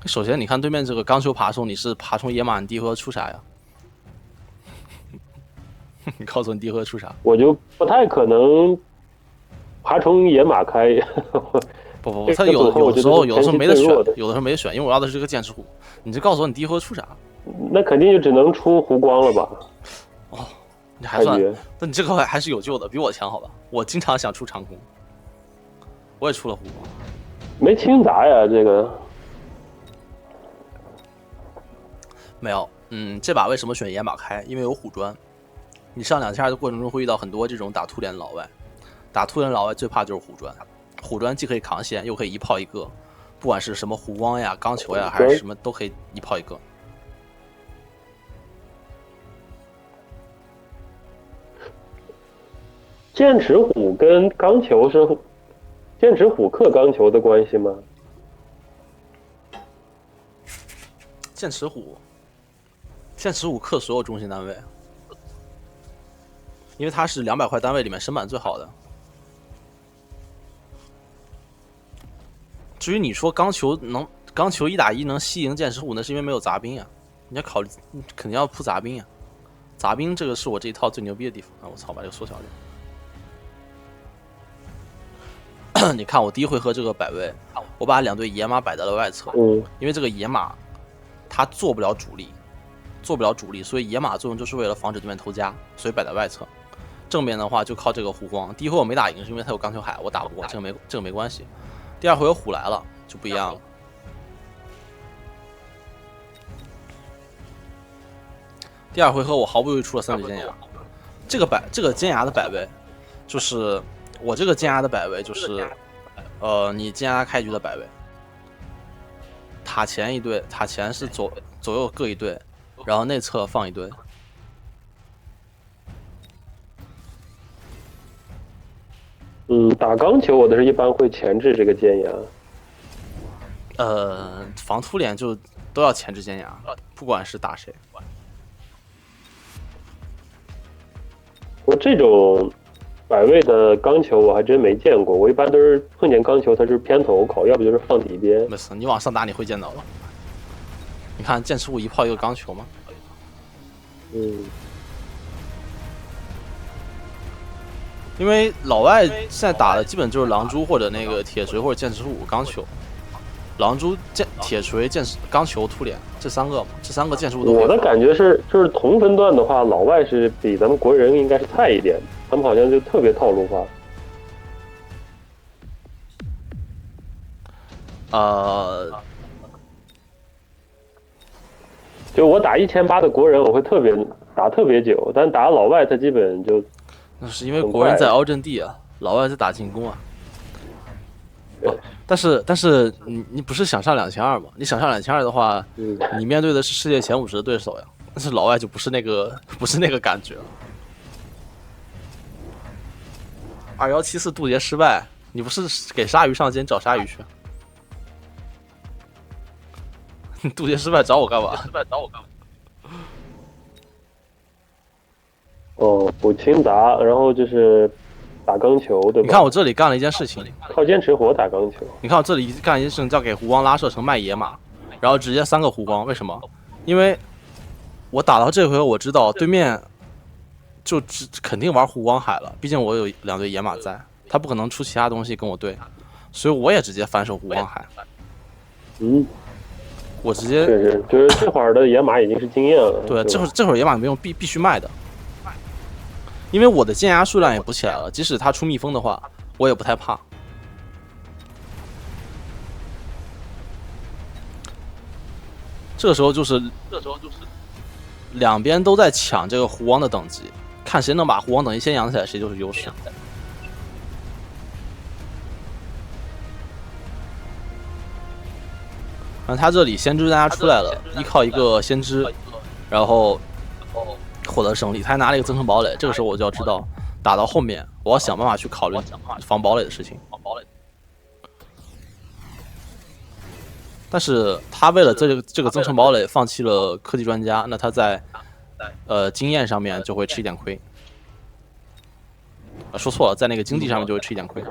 首先，你看对面这个钢球爬虫，你是爬虫野马，你第一回合出啥呀？你告诉我你第一回合出啥？我就不太可能爬虫野马开。不，他有的时候没得选，有的时候没得选，因为我要的是这个剑齿虎。你就告诉我你第一回合出啥？那肯定就只能出湖光了吧？哦，你还算，那你这个还是有救的，比我强好吧？我经常想出长空，我也出了湖光，没清杂呀，这个没有。这把为什么选野马开？因为有虎砖。你上2下的过程中会遇到很多这种打突脸老外，打突脸老外最怕就是虎砖。虎砖既可以扛线，又可以一炮一个，不管是什么湖光呀、钢球呀，还是什么，都可以一炮一个。剑齿虎跟钢球是剑齿虎克钢球的关系吗？剑齿虎克所有中心单位，因为它是200块单位里面身板最好的。至于你说钢球1打1能吸赢剑齿虎，那是因为没有杂兵啊，你要考虑肯定要铺杂兵啊，杂兵这个是我这一套最牛逼的地方啊！我操，把这个缩小点。你看我第一回合这个摆位，我把2队野马摆在了外侧，因为这个野马它做不了主力，所以野马的作用就是为了防止对面偷家，所以摆在外侧。正面的话就靠这个湖光，第一回我没打赢是因为他有钢球海，我打不过，这个没关系。第2回合虎来了就不一样了。第2回合我毫不犹豫出了3对尖牙，这个尖牙的摆位，就是我这个尖牙的摆位就是，你尖牙开局的摆位，塔前一队，塔前是左右各一队，然后内侧放一队。打钢球我的是一般会前置这个尖牙。防突脸就都要前置尖牙，不管是打谁。我这种摆位的钢球我还真没见过，我一般都是碰见钢球它就是偏头口，要不就是放底边。没事，你往上打你会见到的。你看剑齿虎一炮一个钢球吗？因为老外现在打的基本就是狼蛛或者那个铁锤或者剑齿虎钢球，狼蛛、铁锤、钢球、突脸这3个嘛，这3个剑齿虎都。我的感觉是，就是同分段的话，老外是比咱们国人应该是菜一点，他们好像就特别套路化。就我打1800的国人，我会打特别久，但打老外他基本就。那是因为国人在凹阵地啊，老外在打进攻啊。但是你不是想上2200吗？你想上2200的话，你面对的是世界前50的对手呀。但是老外就不是那个感觉了。2174渡劫失败，你不是给鲨鱼上肩找鲨鱼去？你渡劫失败找我干嘛？补清杂，然后就是打钢球，对吧？你看我这里干了一件事情，靠坚持火打钢球。你看我这里干了一件事情，叫给湖光拉射成卖野马，然后直接3个湖光。为什么？因为我打到这回我知道对面就肯定玩湖光海了，毕竟我有2队野马在，他不可能出其他东西跟我对，所以我也直接反手湖光海。我直接确实，就是这会儿的野马已经是经验了。对，这会儿野马没用，必须卖的。因为我的尖牙数量也补起来了，即使他出蜜蜂的话，我也不太怕。这时候就是两边都在抢这个湖王的等级，看谁能把湖王等级先养起来，谁就是优势。然后他这里先知大家出来了，依靠一个先知，然后获得胜利。他还拿了一个增程堡垒，这个时候我就要知道，打到后面我要想办法去考虑防堡垒的事情。但是他为了这个增程堡垒放弃了科技专家，那他在经验上面就会吃一点亏。说错了，在那个经济上面就会吃一点亏。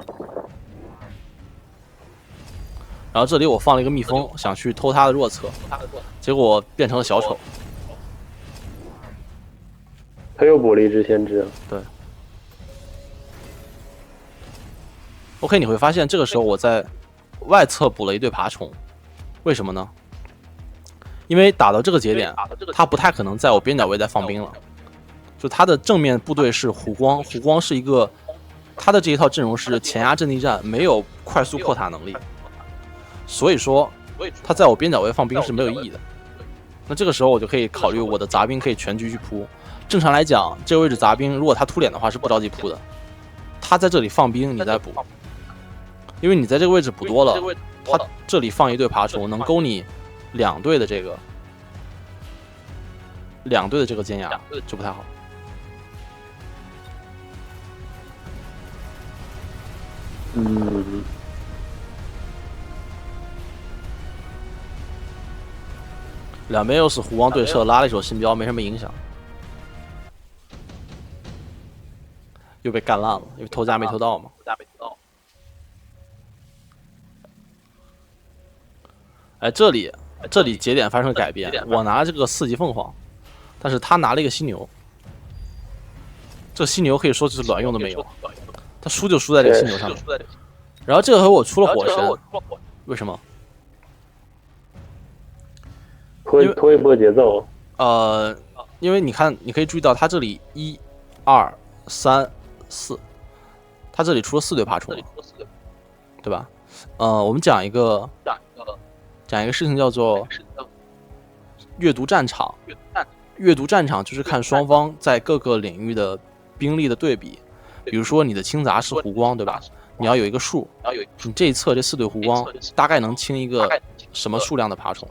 然后这里我放了一个蜜蜂，想去偷他的弱侧，结果变成了小丑。他又补了一只先知。对。OK， 你会发现这个时候我在外侧补了一对爬虫，为什么呢？因为打到这个节点，他不太可能在我边角位再放兵了。就他的正面部队是湖光，湖光是一个他的这一套阵容是前压阵地战，没有快速破塔能力，所以说他在我边角位放兵是没有意义的。那这个时候我就可以考虑我的杂兵可以全局去扑。正常来讲，这个位置杂兵如果他突脸的话是不着急扑的，他在这里放兵你再补，因为你在这个位置补多了，他这里放一队爬虫能勾你两队的这个尖牙就不太好。两边又是湖光对射，拉了一手信标，没什么影响，又被干烂了，因为偷家没偷到嘛。哎，这里节点发生了改变，我拿这个4级凤凰，但是他拿了一个犀牛，这犀牛可以说就是卵用都没有，他输就输在这个犀牛上面。然后这回我出了火神，为什么？拖一波节奏。因为你看，你可以注意到他这里1、2、3、4，他这里出了4对爬虫，对吧？我们讲一个事情叫做阅读战场。阅读战场就是看双方在各个领域的兵力的对比。比如说你的清杂是湖光，对吧？你要有一个数，你这一侧这4对湖光大概能清一个什么数量的爬虫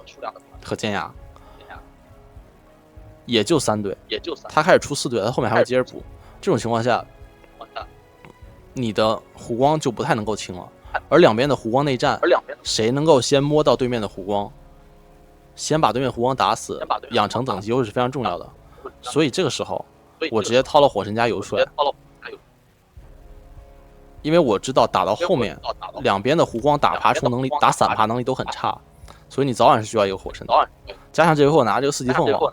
和尖牙，也就3对。他开始出4对，他后面还会接着补。这种情况下，你的湖光就不太能够清了。而两边的湖光内战，谁能够先摸到对面的湖光，先把对面湖光打死，养成等级优势是非常重要的。所以这个时候，我直接掏了火神加油出来，因为我知道打到后面，两边的湖光打爬虫能力、打散爬能力都很差，所以你早晚是需要一个火神的。加上这回我拿这个4级凤凰，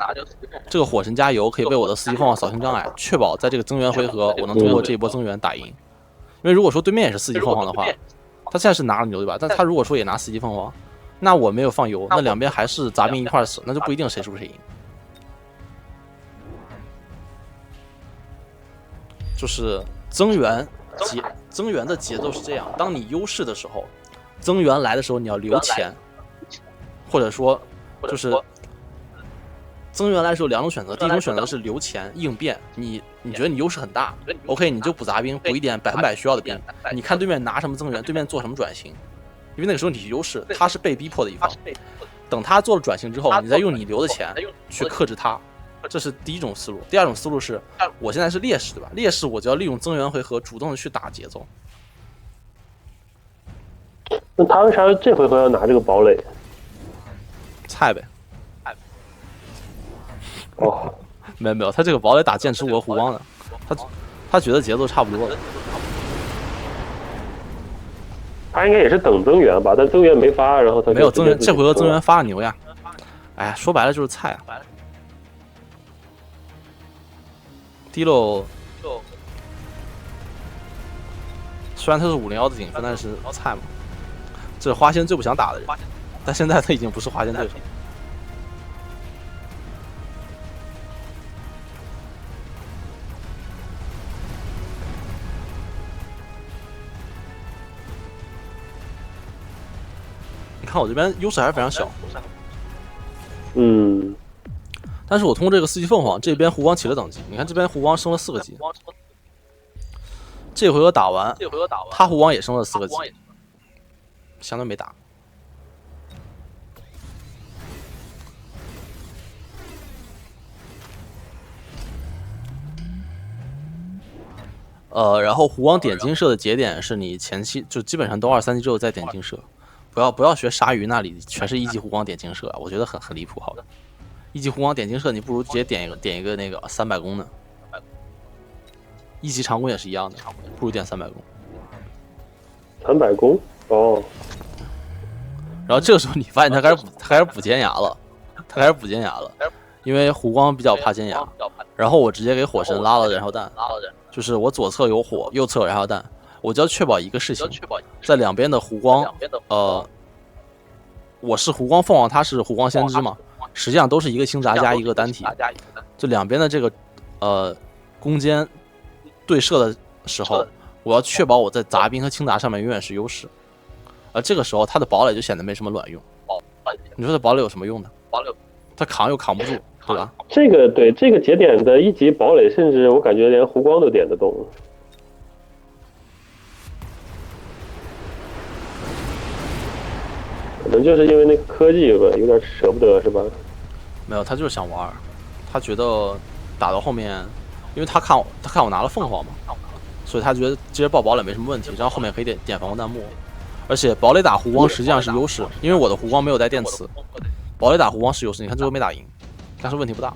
这个火神加油可以为我的4级凤凰扫清障碍，确保在这个增援回合我能通过这一波增援打赢。因为如果说对面也是4级凤凰的话，他现在是拿了牛对吧？但他如果说也拿4级凤凰，那我没有放油，那两边还是杂兵一块死，那就不一定谁输谁赢。就是增援的节奏是这样：当你优势的时候，增援来的时候你要留钱，或者说就是增援来的时候2种选择，第一种选择是留钱应变，你觉得你优势很大 ，OK， 你就补杂兵，补一点100%需要的兵，你看对面拿什么增援，对面做什么转型，因为那个时候你是优势，他是被逼迫的一方，等他做了转型之后，你再用你留的钱去克制他。这是第一种思路。第二种思路是，我现在是劣势，对吧？劣势我就要利用增援回合主动的去打节奏。那他为啥这回合要拿这个堡垒？菜呗。哦，没有，他这个堡垒打剑齿虎和湖光的，他觉得节奏差不多了。他应该也是等增援吧？但增援没发，然后他没有增援，这回合增援发了牛呀。哎呀，说白了就是菜啊。滴漏，虽然他是501的顶分，但是菜嘛。这是花仙最不想打的人，但现在他已经不是花仙对手。你看我这边优势还是非常小。但是我通过这个4级凤凰，这边湖光起了等级。你看这边湖光升了4个级，这回合打完，他湖光也升了4个级，相当于没打。然后湖光点金射的节点是你前期就基本上都2、3级之后再点金射，不要学鲨鱼那里全是1级湖光点金射，我觉得很离谱，好的。1级湖光点金射，你不如直接点一个那个300攻呢。1级长弓也是一样的，不如点300攻。300攻哦，然后这个时候你发现他开始补尖牙了，因为湖光比较怕尖牙。然后我直接给火神拉了燃烧弹，就是我左侧有火，右侧有燃烧弹，我就要确保一个事情，在两边的湖光，我是湖光凤凰，他是湖光先知嘛，实际上都是一个轻杂加一个单体，就两边的这个攻坚对射的时候，我要确保我在杂兵和轻杂上面永远是优势，而这个时候他的堡垒就显得没什么卵用。你说这堡垒有什么用呢？他扛又扛不住，对吧？这个节点的一级堡垒，甚至我感觉连湖光都点得动。可能就是因为那个科技吧，有点舍不得，是吧？没有，他就是想玩，他觉得打到后面，因为他看我拿了凤凰嘛，所以他觉得直接爆堡垒没什么问题，然后后面可以点防空弹幕，而且堡垒打湖光实际上是优势，因为我的湖光没有带电磁，堡垒打湖光是优势，你看最后没打赢，但是问题不大。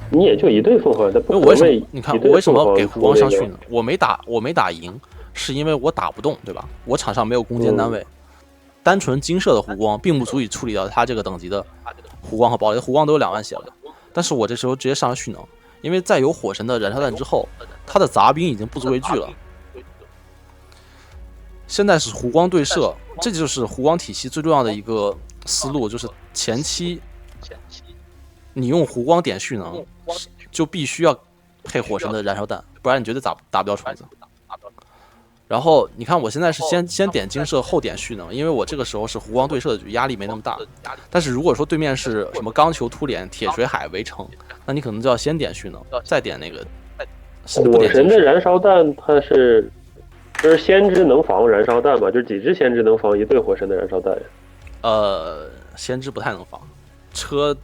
你也就一对凤凰，因为我为什么？你看我为什么给湖光上去呢？我没打赢，是因为我打不动，对吧？我场上没有攻坚单位，单纯金射的湖光并不足以处理掉他这个等级的湖光和堡垒，湖光都有2万血了。但是我这时候直接上了蓄能，因为在有火神的燃烧弹之后，他的杂兵已经不足为惧了。现在是湖光对射，这就是湖光体系最重要的一个思路，就是前期你用湖光点蓄能，就必须要配火神的燃烧弹，不然你绝对打不掉虫子。然后你看，我现在是先点金射后点蓄能，因为我这个时候是湖光对射的局，压力没那么大。但是如果说对面是什么钢球突脸、铁水海围城，那你可能就要先点蓄能，再点那个。火神的燃烧弹它是就是先知能防燃烧弹嘛？就是几只先知能防一对火神的燃烧弹？先知不太能防车。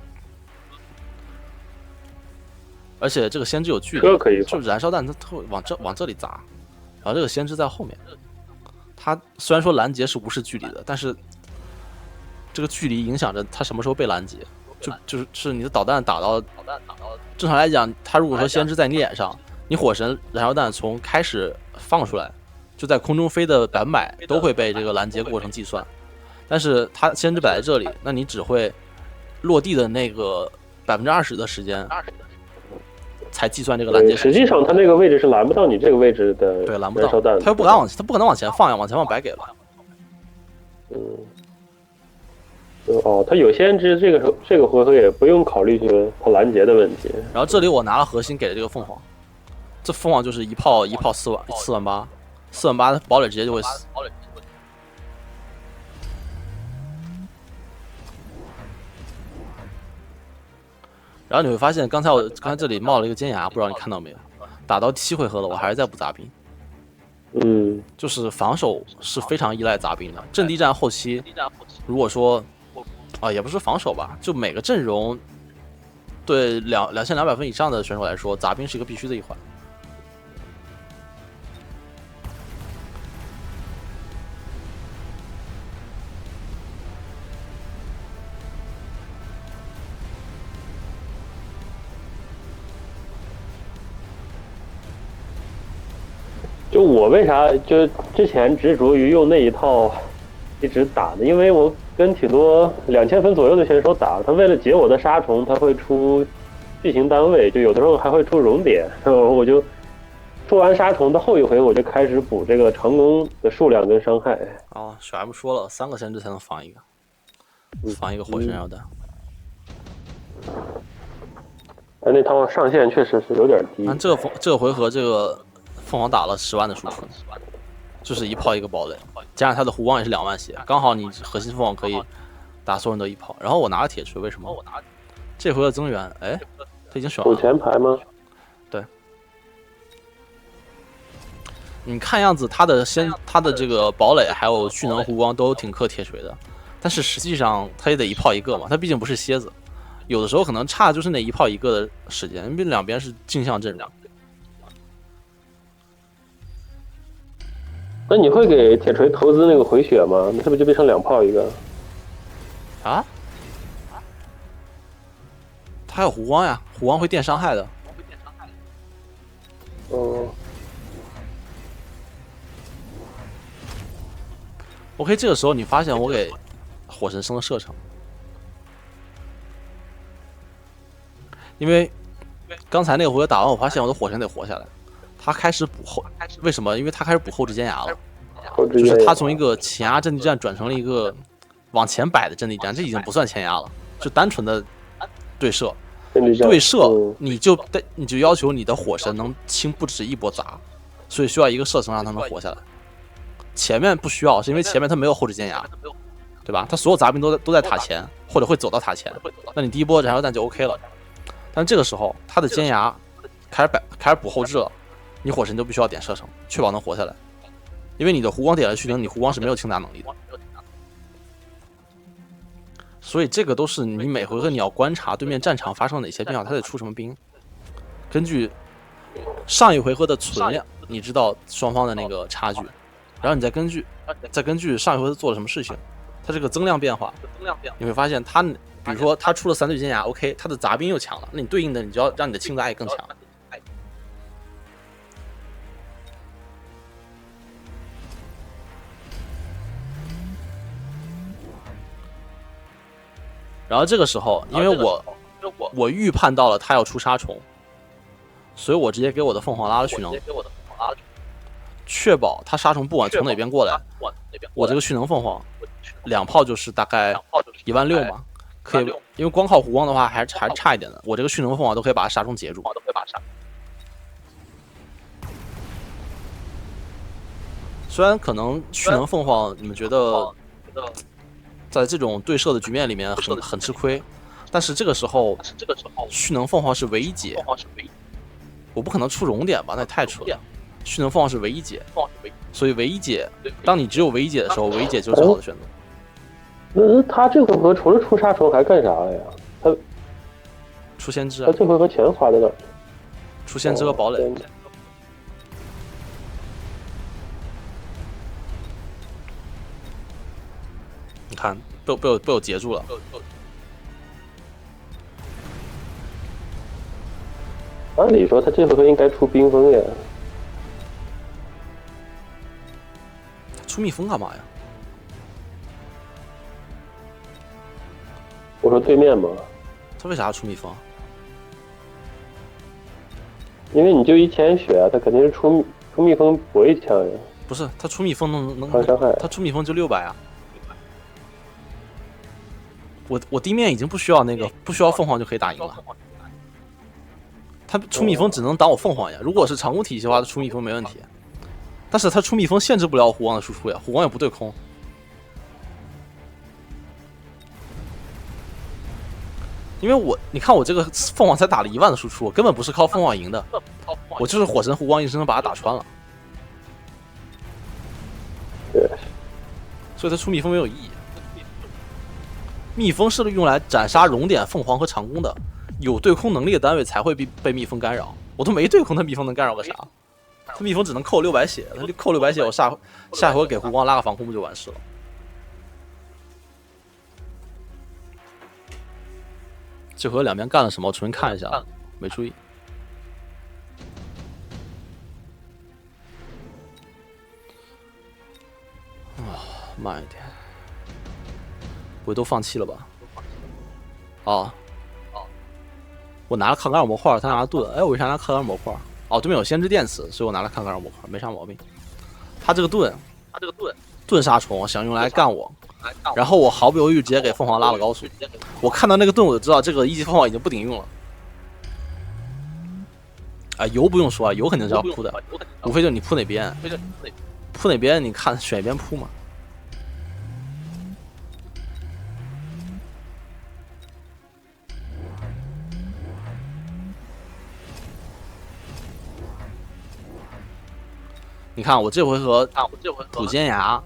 而且这个先知有距离，就是燃烧弹它会往这里砸，然后这个先知在后面。它虽然说拦截是无视距离的，但是这个距离影响着它什么时候被拦截。就是你的导弹打到，正常来讲，它如果说先知在你脸上，你火神燃烧弹从开始放出来，就在空中飞的100%都会被这个拦截过程计算。但是它先知摆在这里，那你只会落地的那个20%的时间。才计算这个拦截。实际上，它那个位置是拦不到你这个位置的，对，拦不到。他又不敢他不可能往前放呀，往前放白给了。他有先知，这个回合也不用考虑他拦截的问题。然后这里我拿了核心给了这个凤凰，这凤凰就是一炮4万8，堡垒直接就会死。然后你会发现，刚才这里冒了一个尖牙，不知道你看到没有？打到7回合了，我还是在补杂兵。就是防守是非常依赖杂兵的。阵地战后期，如果说也不是防守吧，就每个阵容对2200分以上的选手来说，杂兵是一个必须的一环。就我为啥就之前执着于用那一套一直打的，因为我跟挺多2000分左右的选手打，他为了解我的杀虫，他会出巨型单位，就有的时候还会出熔点，我就出完杀虫的后一回，我就开始补这个成功的数量跟伤害。小 M 说了，3个先知才能防一个，防一个火神燃烧弹。那套上限确实是有点低。这个回合这个凤凰打了10万的输出，就是一炮一个堡垒，加上他的湖光也是2万血，刚好你核心凤凰可以打所有人都一炮。然后我拿了铁锤，为什么？这回的增援，他已经选完了。补前排吗？对。你看样子他的这个堡垒还有蓄能湖光都挺克铁锤的，但是实际上他也得一炮一个嘛，他毕竟不是蝎子，有的时候可能差就是那一炮一个的时间，因为两边是镜像阵容。那你会给铁锤投资那个回血吗？那是不是就变成2炮一个？他有湖光呀，湖光会电伤害的。OK， 这个时候你发现我给火神升了射程，因为刚才那个回合打完，我发现我的火神得活下来，他开始补后，为什么？因为他开始补后置尖牙了，就是他从一个前压阵地战转成了一个往前摆的阵地战，这已经不算前压了，就单纯的对射。对射，你就要求你的火神能清不止一波杂，所以需要一个射程让他能活下来。前面不需要，是因为前面他没有后置尖牙，对吧？他所有杂兵都在塔前，或者会走到塔前，那你第一波燃烧弹就 OK 了。但这个时候他的尖牙开始补后置了，你火神就必须要点射程，确保能活下来，因为你的弧光点了虚灵，你弧光是没有清杂能力的。所以这个都是你每回合你要观察对面战场发生哪些变化，他得出什么兵。根据上一回合的存量，你知道双方的那个差距，然后你再根据上一回合做了什么事情，它这个增量变化，你会发现他，比如说他出了3对尖牙 ，OK， 他的杂兵又强了，那你对应的你就要让你的清杂也更强。然后这个时候，因为我预判到了他要出杀虫，所以我直接给我的凤凰拉了蓄能，确保他杀虫不管从哪边过来，我这个蓄能凤凰2炮就是大概16000嘛，可以，因为光靠弧光的话还是差一点的，我这个蓄能凤凰都可以把杀虫截住。虽然可能蓄能凤凰你们觉得在这种对射的局面里面很吃亏，但是这个时候蓄能凤凰是唯一解，我不可能出熔点吧，那也太扯了。蓄能凤凰是唯一解，所以唯一解，当你只有唯一解的时候，唯一解就是最好的选择。那他这回合除了出杀虫还干啥了呀？他出先知啊，他这回合钱花在哪？出先知和堡垒。你看，被我截住了。按理说他这回合应该出冰封呀。出蜜蜂干嘛呀？我说对面嘛。他为啥要出蜜蜂？因为你就1000血，他肯定是出蜜蜂搏一枪呀。不是，他出蜜蜂能抗伤害，他出蜜蜂就600啊。我地面已经不需要凤凰就可以打赢了。他出蜜蜂只能挡我凤凰呀。如果是长弓体系的话，他出蜜蜂没问题。但是他出蜜蜂限制不了弧光的输出呀，弧光也不对空。因为你看我这个凤凰才打了1万的输出，我根本不是靠凤凰赢的，我就是火神弧光一生把它打穿了。所以他出蜜蜂没有意义。蜜蜂是用来斩杀熔点、凤凰和长弓的，有对空能力的单位才会被蜜蜂干扰。我都没对空，他蜜蜂能干扰个啥？他蜜蜂只能扣600血，他扣600血，我下一回给弧光拉个防空不就完事了？这回两边干了什么？我重新看一下，没注意。慢一点，不会都放弃了吧？哦，我拿了抗干扰模块，他拿了盾。哎，我为啥拿抗干扰模块？哦，对面有先知电磁，所以我拿了抗干扰模块，没啥毛病。他这个盾杀虫想用来干我，然后我毫不犹豫直接给凤凰拉了高速。我看到那个盾，我就知道这个1级凤凰已经不顶用了。啊，油不用说啊，油肯定是要铺的，无非就是你铺哪边，铺哪边你看选一边铺嘛。你看我这回合补尖牙、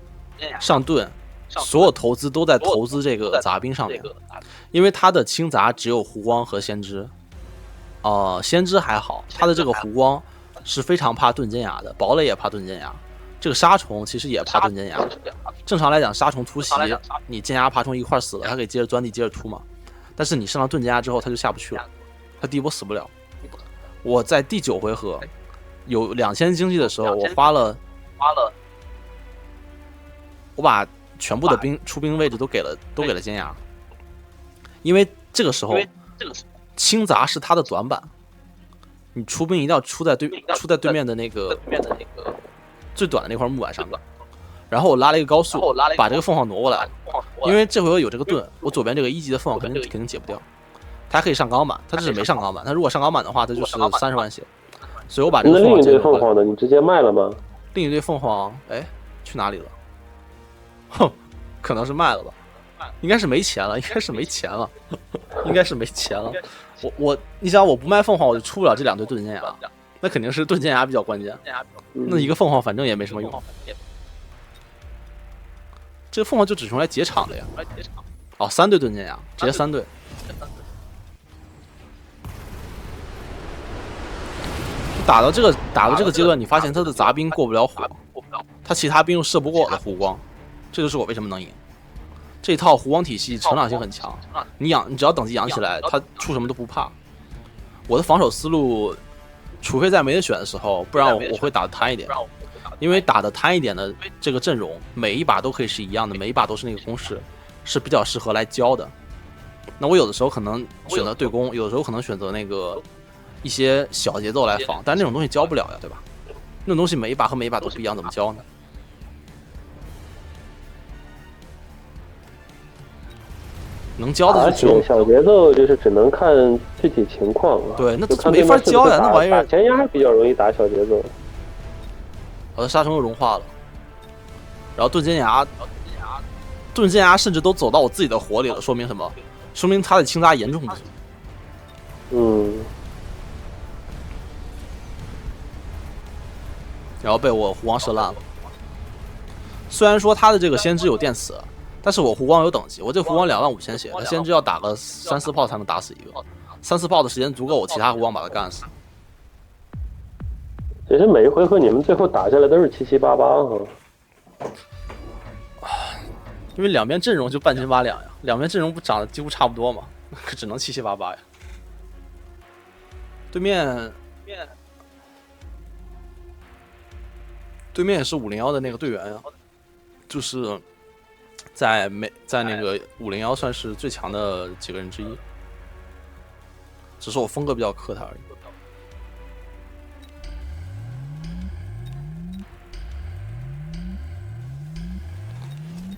上盾，所有投资都在投资这个杂兵上面，因为他的轻杂只有弧光和先知，先知还好，他的这个弧光是非常怕盾尖牙的，堡垒也怕盾尖牙，这个杀虫其实也怕盾尖牙。正常来讲，杀虫突袭，你尖牙爬虫一块死了，他可以接着钻地接着突嘛，但是你上了盾尖牙之后，他就下不去了，他第一波死不了。我在第9回合。有2000经济的时候，我把全部的出兵位置都给了尖牙，因为这个时候轻杂是他的短板，你出兵一定要出在对面的那个最短的那块木板上面。然后我拉了一个高速，把这个凤凰挪过来，因为这回有这个盾，我左边这个1级的凤凰肯定解不掉，他还可以上钢板，他这是没上钢板，他如果上钢板的话，他就是30万血，所以我把这个凤凰。另一对凤凰呢？你直接卖了吗？另一对凤凰，哎，去哪里了？哼，可能是卖了吧，应该是没钱了，应该是没钱了。你想我不卖凤凰，我就出不了这2对盾剑牙，那肯定是盾剑牙比较关键。那一个凤凰反正也没什么用。这个凤凰就只用来解场的呀。哦，3对盾剑牙，直接3对。打到这个阶段，你发现他的杂兵过不了火，他其他兵又射不过我的弧光，这就是我为什么能赢。这一套弧光体系成长性很强，你只要等级养起来，他出什么都不怕。我的防守思路，除非在没得选的时候，不然我会打得贪一点。因为打得贪一点的这个阵容，每一把都可以是一样的，每一把都是那个公式，是比较适合来教的。那我有的时候可能选择对攻，有的时候可能选择那个一些小节奏来防，但那种东西教不了呀，对吧？那种东西每一把和每一把都不一样，怎么教呢？能教的就小节奏，就是只能看具体情况了。对，那没法教呀，那玩意儿。前压比较容易打小节奏。我的杀虫又融化了，然后盾尖牙甚至都走到我自己的火里了，说明什么？说明他的轻扎严重不足。然后被我弧光射烂了。虽然说他的这个先知有电磁，但是我弧光有等级，我这弧光25000血，他先知要打个3、4炮才能打死一个，3、4炮的时间足够我其他弧光把他干死。其实每一回合你们最后打下来都是7、7、8、8因为两边阵容就半斤八两呀，两边阵容不长得几乎差不多嘛，可只能7、7、8、8呀。对面也是501的那个队员呀，就是在那个501算是最强的几个人之一，只是我风格比较克他而已。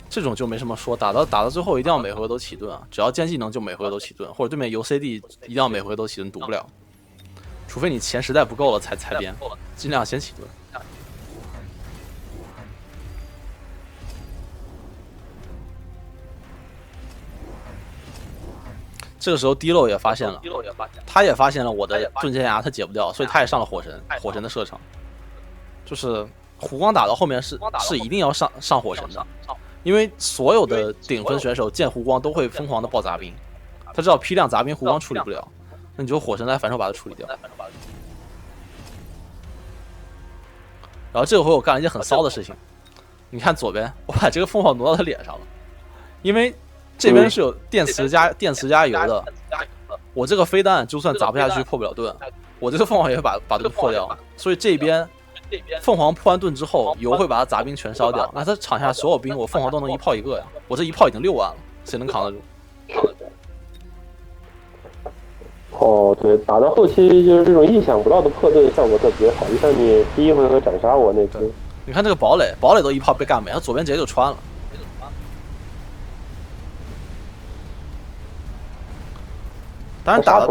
这种就没什么说，打到最后一定要每回合都起盾啊！只要剑技能就每回合都起盾，或者对面游 CD 一定要每回合都起盾，堵不了。除非你钱实在不够了才踩边，尽量先起盾。这个时候滴漏也发现了，他也发现了我的盾剑牙他解不掉，所以他也上了火神的射程。就是弧光打到后面是一定要上火神的。因为所有的顶分选手见弧光都会疯狂的爆杂兵，他知道批量杂兵弧光处理不了，那你就火神来反手把它处理掉。然后这回我干了一件很骚的事情，你看左边，我把这个凤凰挪到他脸上了，因为这边是有电磁加油的，我这个飞弹就算砸不下去破不了盾，我这个凤凰也会把盾破掉，所以这边。凤凰破完盾之后，油会把他杂兵全烧掉。那他场下所有兵，我凤凰都能一炮一个呀。我这一炮已经6万了，谁能扛得住？哦，对，打到后期就是这种意想不到的破盾效果特别好，就像你第一回合斩杀我那次。你看这个堡垒都一炮被干没，他左边直接就穿了。当然打了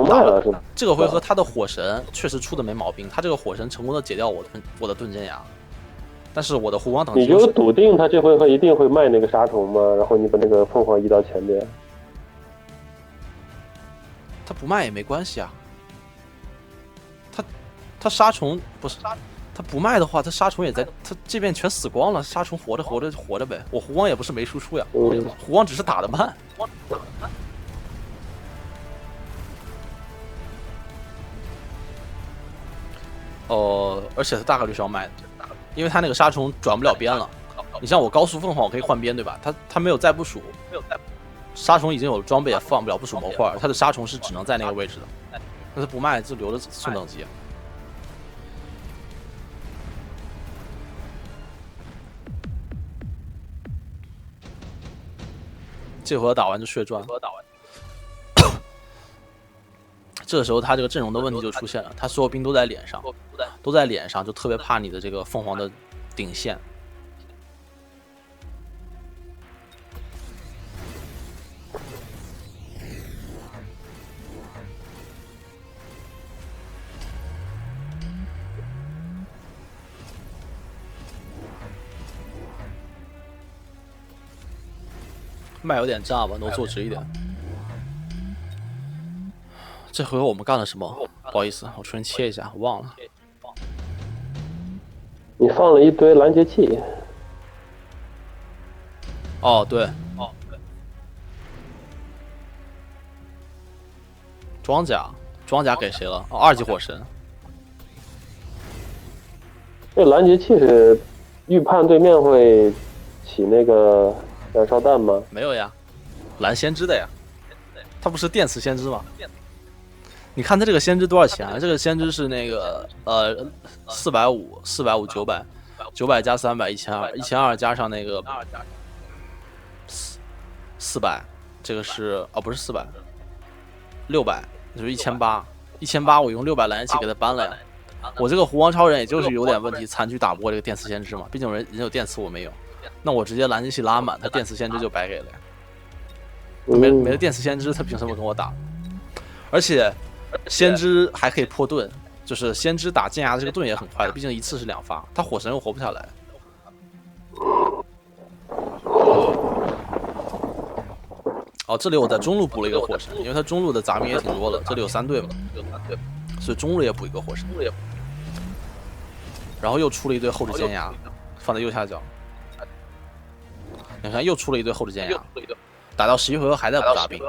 这个回合，他的火神确实出的没毛病，他这个火神成功的解掉我的盾尖牙，但是我的弧光等级你就笃定他这回合一定会卖那个杀虫吗？然后你把那个凤凰移到前边，他不卖也没关系啊。他杀虫不是他不卖的话，他杀虫也在他这边全死光了，杀虫活着呗。我弧光也不是没输出呀，弧光只是打得慢。而且他大概率是要卖的，因为他那个杀虫转不了边了。你像我高速凤凰，我可以换边，对吧？他没有再部署，杀虫已经有装备，也放不了部署模块，他的杀虫是只能在那个位置的。那他不卖就留着送等级。这回合打完就血赚。这个时候他这个阵容的问题就出现了，他所有兵都在脸上，就特别怕你的这个凤凰的顶线。麦有点炸吧，能坐直一点。这回合我们干了什么？不好意思，我重新切一下，我忘了。你放了一堆拦截器。哦，对。装甲给谁了？哦，2级火神。这拦截器是预判对面会起那个燃烧弹吗？没有呀，蓝先知的呀。他不是电磁先知吗？你看他这个先知多少钱啊？这个先知是那个450、900加300，1200加上那个400，这个是不是400，600，就是1800，我用600蓝器给他搬了呀。我这个胡王超人也就是有点问题，残局打不过这个电磁先知嘛，毕竟人有电磁我没有，那我直接蓝器拉满，他电磁先知就白给了呀。没了电磁先知，他凭什么跟我打？而且先知还可以破盾，就是先知打剑牙的这个盾也很快的，毕竟一次是2发，他火神又活不下来。哦，这里我在中路补了一个火神，因为他中路的杂兵也挺多的，这里有3队嘛，所以中路也补一个火神。然后又出了一堆后置尖牙，放在右下角。你看，又出了一堆后置尖牙，打到11回合还在补杂兵。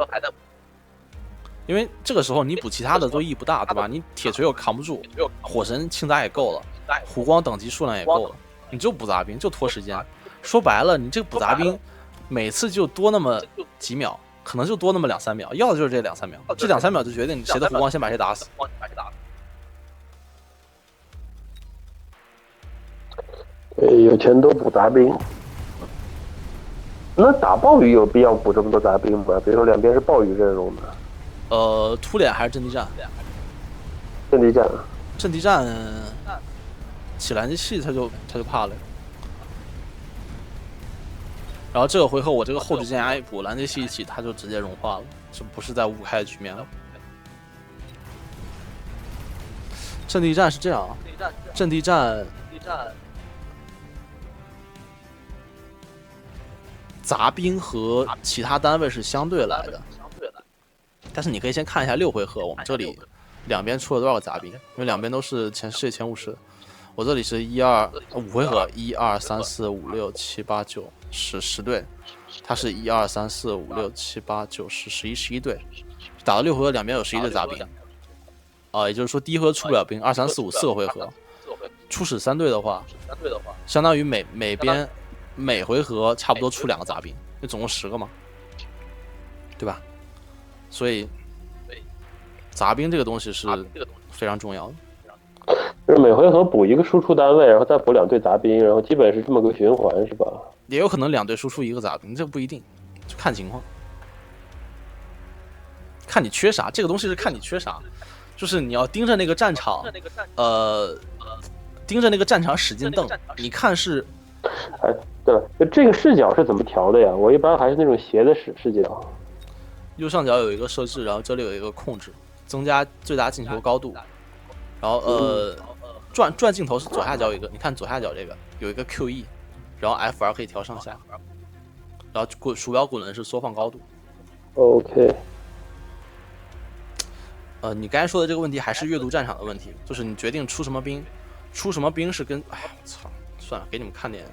因为这个时候你补其他的都意义不大，对吧？你铁锤又扛不住，火神清杂也够了，湖光等级数量也够了，你就补杂兵就拖时间。说白了，你这个补杂兵每次就多那么几秒，可能就多那么2-3秒，要的就是这2-3秒，这2-3秒就决定谁的湖光先把谁打死。有钱都补杂兵。那打暴雨有必要补这么多杂兵吗？比如说两边是暴雨阵容的。突脸还是阵地战？阵地战起拦截器他就怕了。然后这个回合我这个后置剑牙一补，拦截器一起，他就直接融化了，这不是在5开的局面了。阵地战是这样，阵地战杂兵和其他单位是相对来的。但是你可以先看一下6回合，我们这里两边出了多少个杂兵，因为两边都是世界前50。我这里是5回合，1、2、3、4、5、6、7、8、9、10队，它是1、2、3、4、5、6、7、8、9、10、11队，打到6回合两边有11队杂兵，也就是说第一回合出不了兵，2、3、4、5 4个回合，初始3队的话，相当于每回合差不多出2个杂兵，那总共10个嘛，对吧？所以杂兵这个东西是非常重要的。就是每回合补一个输出单位，然后再补2队杂兵，然后基本是这么个循环，是吧？也有可能2队输出1个杂兵，这个不一定，就看情况，看你缺啥。这个东西是看你缺啥，就是你要盯着那个战场，盯着那个战场使劲瞪，你看是。对了，就这个视角是怎么调的呀？我一般还是那种斜的视角。右上角有一个设置，然后这里有一个控制，增加最大进球高度。然后转镜头是左下角有一个，你看左下角这个有一个 QE， 然后 FR 可以调上下，然后鼠标滚轮是缩放高度。OK。你刚才说的这个问题还是阅读战场的问题，就是你决定出什么兵是跟，哎呀，我操，算了，给你们看点